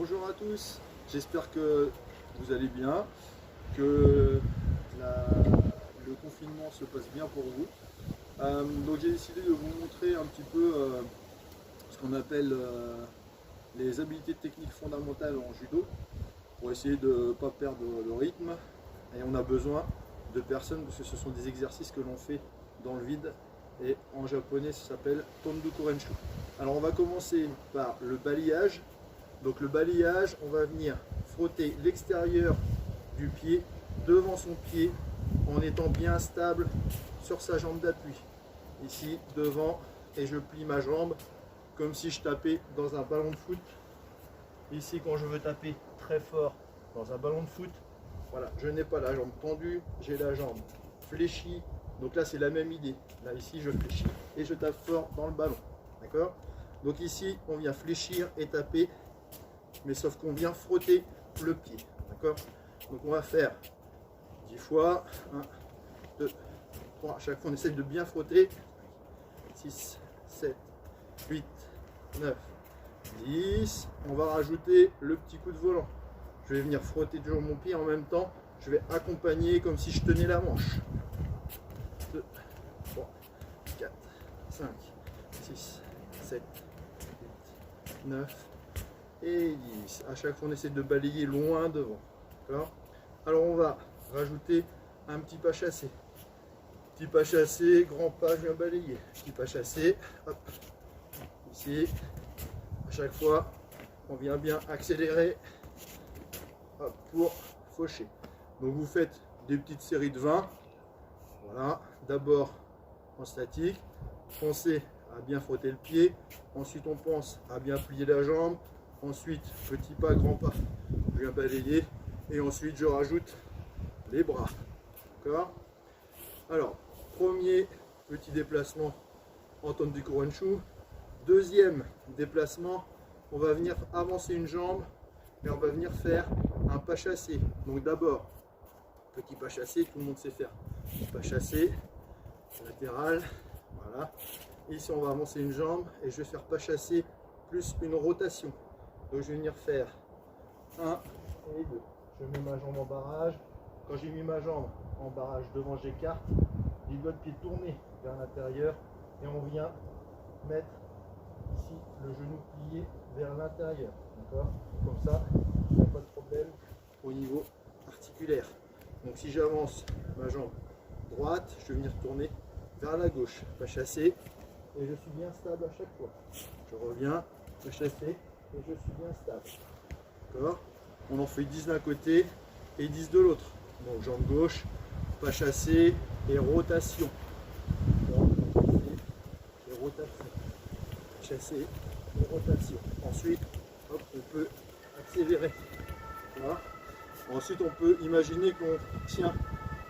Bonjour à tous, j'espère que vous allez bien, que le confinement se passe bien pour vous. Donc j'ai décidé de vous montrer un petit peu ce qu'on appelle les habiletés techniques fondamentales en judo pour essayer de ne pas perdre le rythme. Et on a besoin de personnes parce que ce sont des exercices que l'on fait dans le vide et en japonais ça s'appelle Tondu Korenshu. Alors on va commencer par le balayage. Donc le balayage, on va venir frotter l'extérieur du pied devant son pied en étant bien stable sur sa jambe d'appui. Ici, devant, et je plie ma jambe comme si je tapais dans un ballon de foot. Ici, quand je veux taper très fort dans un ballon de foot, voilà, je n'ai pas la jambe tendue, j'ai la jambe fléchie. Donc là, c'est la même idée. Là, ici, je fléchis et je tape fort dans le ballon. D'accord? Donc ici, on vient fléchir et taper, mais sauf qu'on vient frotter le pied. D'accord? Donc on va faire 10 fois. 1, 2, 3. À chaque fois, on essaie de bien frotter. 6, 7, 8, 9, 10. On va rajouter le petit coup de volant. Je vais venir frotter toujours mon pied en même temps. Je vais accompagner comme si je tenais la manche. 2, 3, 4, 5, 6, 7, 8, 9 et 10. À chaque fois, on essaie de balayer loin devant. Alors, on va rajouter un petit pas chassé. Petit pas chassé, grand pas, je viens balayer. Petit pas chassé, hop, ici. À chaque fois, on vient bien accélérer, hop, pour faucher. Donc, vous faites des petites séries de 20. Voilà, d'abord en statique. Pensez à bien frotter le pied. Ensuite, on pense à bien plier la jambe. Ensuite, petit pas, grand pas, je viens balayer. Et ensuite, je rajoute les bras. D'accord? Alors, premier petit déplacement en Tondu Korenshu. Deuxième déplacement, on va venir avancer une jambe et on va venir faire un pas chassé. Donc d'abord, petit pas chassé, tout le monde sait faire. Pas chassé, latéral, voilà. Ici, on va avancer une jambe et je vais faire pas chassé plus une rotation. Donc je vais venir faire 1 et 2. Je mets ma jambe en barrage. Quand j'ai mis ma jambe en barrage devant, j'écarte. Les doigts de pied tournés vers l'intérieur et on vient mettre ici le genou plié vers l'intérieur. D'accord? Comme ça, il n'y a pas de problème au niveau articulaire. Donc si j'avance ma jambe droite, je vais venir tourner vers la gauche. Pas chasser et je suis bien stable à chaque fois. Je reviens, pas chasser et je suis bien stable. D'accord? On en fait 10 d'un côté et 10 de l'autre. Donc jambe gauche, pas chassé et rotation. Et rotation. Chasser et rotation. Ensuite, hop, on peut accélérer. Voilà. Ensuite, on peut imaginer qu'on tient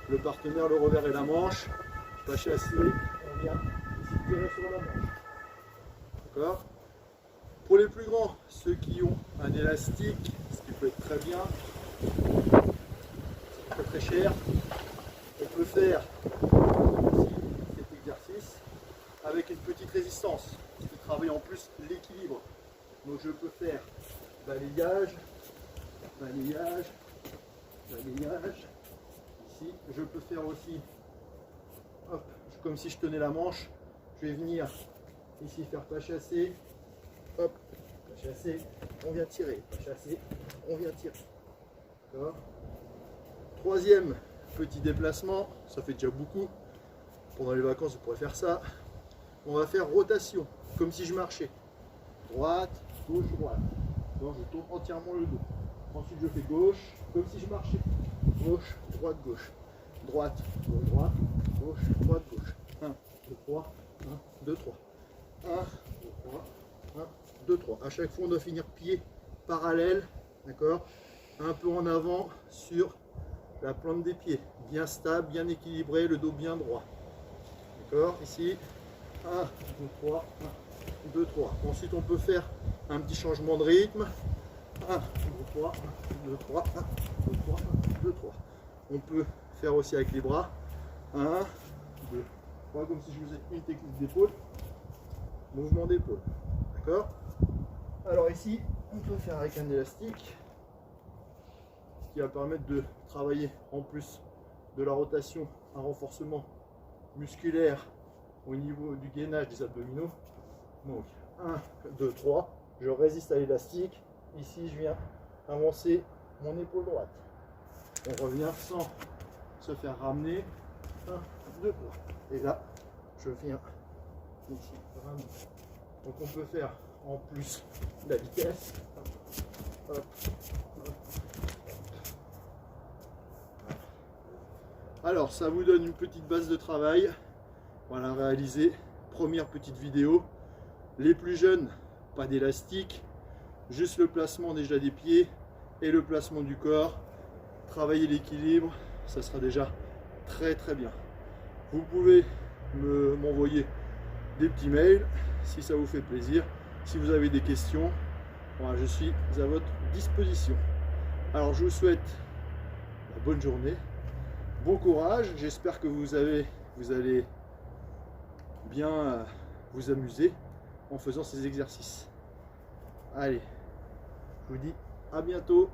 le partenaire, le revers et la manche. Pas chassé, on vient ici tirer sur la manche. D'accord? Pour les plus grands, ceux qui ont un élastique, ce qui peut être très bien, c'est pas très cher, on peut faire aussi cet exercice avec une petite résistance qui travaille en plus l'équilibre. Donc je peux faire balayage, balayage, balayage. Ici, je peux faire aussi, hop, comme si je tenais la manche, je vais venir ici faire pas chasser. Hop, pas chasser, on vient tirer, pas chasser, on vient tirer. D'accord? Troisième petit déplacement, ça fait déjà beaucoup. Pendant les vacances, vous pourrez faire ça. On va faire rotation, comme si je marchais. Droite, gauche, droite. Donc je tourne entièrement le dos. Ensuite, je fais gauche, comme si je marchais. Gauche, droite, gauche. Droite, gauche, droite, gauche, droite, gauche. 1, 2, 3, 1, 2, 3. 1, 2, 3. 1, 2, 3. À chaque fois, on doit finir pied parallèle, d'accord? Un peu en avant sur la plante des pieds. Bien stable, bien équilibré, le dos bien droit. D'accord? Ici, 1, 2, 3, 1, 2, 3. Ensuite, on peut faire un petit changement de rythme. 1, 2, 3, 1, 2, 3, 1, 2, 3, 1, 2, 3. On peut faire aussi avec les bras. 1, 2, 3, comme si je faisais une technique d'épaule. Mouvement d'épaule. D'accord? Alors ici, on peut faire avec un élastique, ce qui va permettre de travailler en plus de la rotation, un renforcement musculaire au niveau du gainage des abdominaux. Donc 1, 2, 3, je résiste à l'élastique. Ici je viens avancer mon épaule droite. On revient sans se faire ramener. 1, 2, 3. Et là, je viens ici ramener. Donc on peut faire en plus la vitesse. Hop, hop, hop. Alors ça vous donne une petite base de travail. Voilà, réalisé. Première petite vidéo. Les plus jeunes, pas d'élastique, juste le placement déjà des pieds et le placement du corps. Travailler l'équilibre, ça sera déjà très très bien. Vous pouvez m'envoyer des petits mails si ça vous fait plaisir. Si vous avez des questions, voilà, je suis à votre disposition. Alors je vous souhaite une bonne journée, bon courage. J'espère que vous allez bien vous amuser en faisant ces exercices. Allez, je vous dis à bientôt.